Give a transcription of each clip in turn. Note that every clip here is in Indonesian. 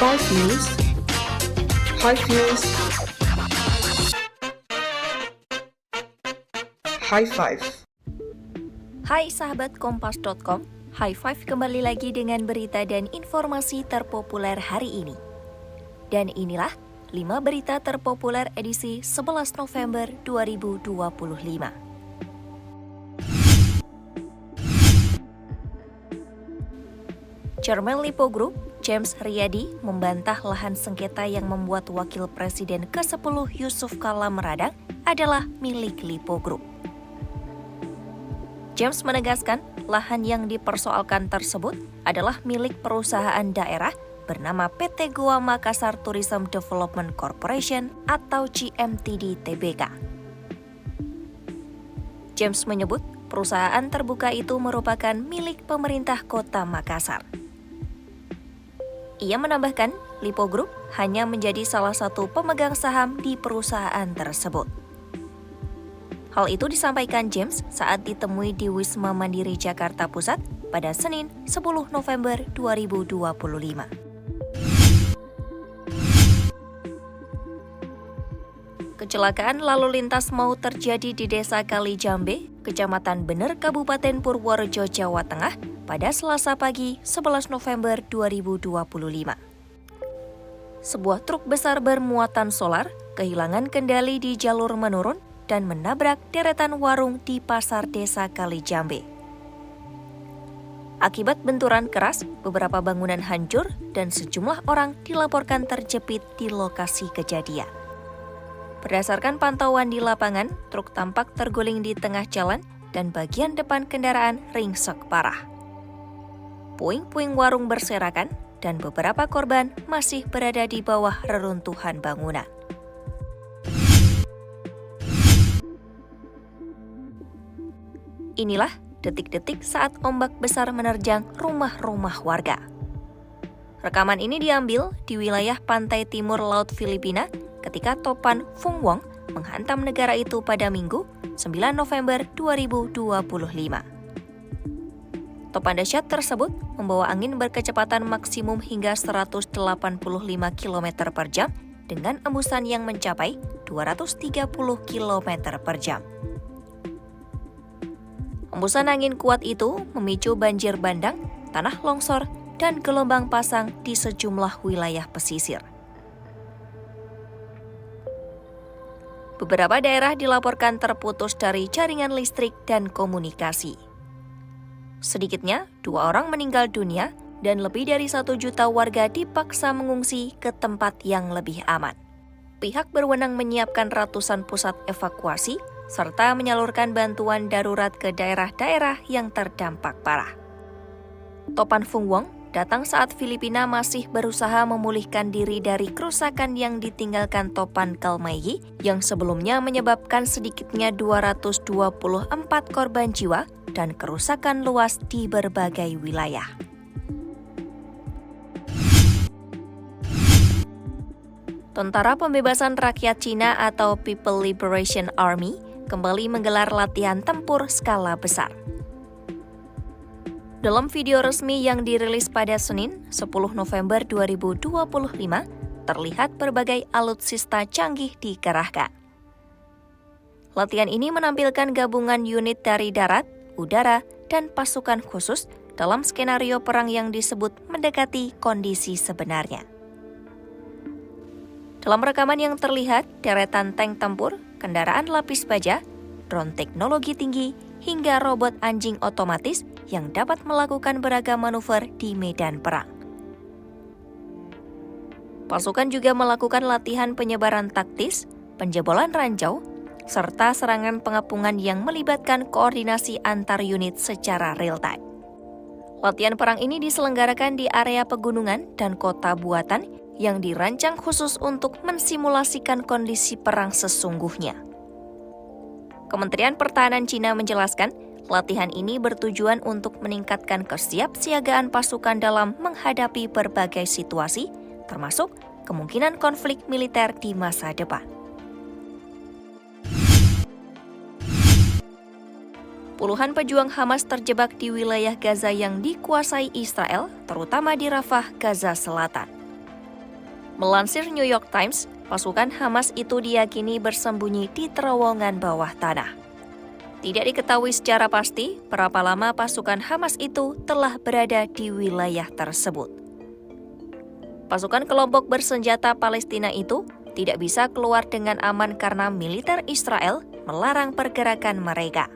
Five News. Five News. High Five. Hai sahabat Kompas.com, High Five kembali lagi dengan berita dan informasi terpopuler hari ini. Dan inilah 5 berita terpopuler edisi 11 November 2025. Chairman Lipo Group, James Riyadi, membantah lahan sengketa yang membuat Wakil Presiden ke-10 Yusuf Kala meradang adalah milik Lipo Group. James menegaskan lahan yang dipersoalkan tersebut adalah milik perusahaan daerah bernama PT Goa Makassar Tourism Development Corporation atau GMTD Tbk. James menyebut perusahaan terbuka itu merupakan milik pemerintah Kota Makassar. Ia menambahkan, Lipo Group hanya menjadi salah satu pemegang saham di perusahaan tersebut. Hal itu disampaikan James saat ditemui di Wisma Mandiri Jakarta Pusat pada Senin 10 November 2025. Kecelakaan lalu lintas mau terjadi di Desa Kalijambe, Kecamatan Bener, Kabupaten Purworejo, Jawa Tengah pada Selasa pagi 11 November 2025. Sebuah truk besar bermuatan solar kehilangan kendali di jalur menurun dan menabrak deretan warung di pasar Desa Kalijambe. Akibat benturan keras, beberapa bangunan hancur dan sejumlah orang dilaporkan terjepit di lokasi kejadian. Berdasarkan pantauan di lapangan, truk tampak terguling di tengah jalan dan bagian depan kendaraan ringsek parah. Puing-puing warung berserakan dan beberapa korban masih berada di bawah reruntuhan bangunan. Inilah detik-detik saat ombak besar menerjang rumah-rumah warga. Rekaman ini diambil di wilayah pantai timur Laut Filipina ketika topan Fung Wong menghantam negara itu pada Minggu, 9 November 2025. Topan dahsyat tersebut membawa angin berkecepatan maksimum hingga 185 km per jam dengan embusan yang mencapai 230 km per jam. Embusan angin kuat itu memicu banjir bandang, tanah longsor, dan gelombang pasang di sejumlah wilayah pesisir. Beberapa daerah dilaporkan terputus dari jaringan listrik dan komunikasi. Sedikitnya 2 orang meninggal dunia dan lebih dari 1 juta warga dipaksa mengungsi ke tempat yang lebih aman. Pihak berwenang menyiapkan ratusan pusat evakuasi serta menyalurkan bantuan darurat ke daerah-daerah yang terdampak parah. Topan Fung Wong datang saat Filipina masih berusaha memulihkan diri dari kerusakan yang ditinggalkan topan Kalmayi yang sebelumnya menyebabkan sedikitnya 224 korban jiwa dan kerusakan luas di berbagai wilayah. Tentara Pembebasan Rakyat Cina atau People Liberation Army kembali menggelar latihan tempur skala besar. Dalam video resmi yang dirilis pada Senin, 10 November 2025, terlihat berbagai alutsista canggih dikerahkan. Latihan ini menampilkan gabungan unit dari darat, udara, dan pasukan khusus dalam skenario perang yang disebut mendekati kondisi sebenarnya. Dalam rekaman yang terlihat, deretan tank tempur, kendaraan lapis baja, drone teknologi tinggi, hingga robot anjing otomatis yang dapat melakukan beragam manuver di medan perang. Pasukan juga melakukan latihan penyebaran taktis, penjebolan ranjau, serta serangan pengepungan yang melibatkan koordinasi antar unit secara real-time. Latihan perang ini diselenggarakan di area pegunungan dan kota buatan yang dirancang khusus untuk mensimulasikan kondisi perang sesungguhnya. Kementerian Pertahanan Cina menjelaskan, latihan ini bertujuan untuk meningkatkan kesiapsiagaan pasukan dalam menghadapi berbagai situasi, termasuk kemungkinan konflik militer di masa depan. Puluhan pejuang Hamas terjebak di wilayah Gaza yang dikuasai Israel, terutama di Rafah, Gaza Selatan. Melansir New York Times, pasukan Hamas itu diyakini bersembunyi di terowongan bawah tanah. Tidak diketahui secara pasti berapa lama pasukan Hamas itu telah berada di wilayah tersebut. Pasukan kelompok bersenjata Palestina itu tidak bisa keluar dengan aman karena militer Israel melarang pergerakan mereka.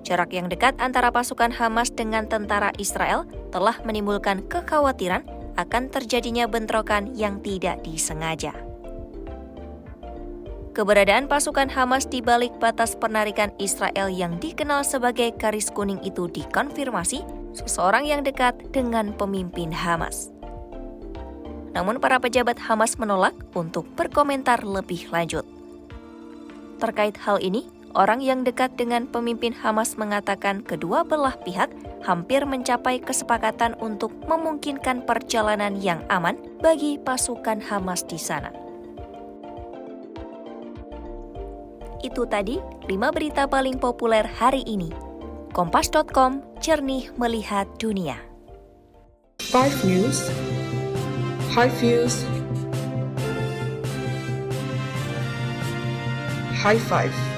Jarak yang dekat antara pasukan Hamas dengan tentara Israel telah menimbulkan kekhawatiran akan terjadinya bentrokan yang tidak disengaja. Keberadaan pasukan Hamas di balik batas penarikan Israel yang dikenal sebagai garis kuning itu dikonfirmasi seseorang yang dekat dengan pemimpin Hamas. Namun para pejabat Hamas menolak untuk berkomentar lebih lanjut. Terkait hal ini, orang yang dekat dengan pemimpin Hamas mengatakan kedua belah pihak hampir mencapai kesepakatan untuk memungkinkan perjalanan yang aman bagi pasukan Hamas di sana. Itu tadi 5 berita paling populer hari ini. Kompas.com, jernih melihat dunia. 5 News, High Views, High Five.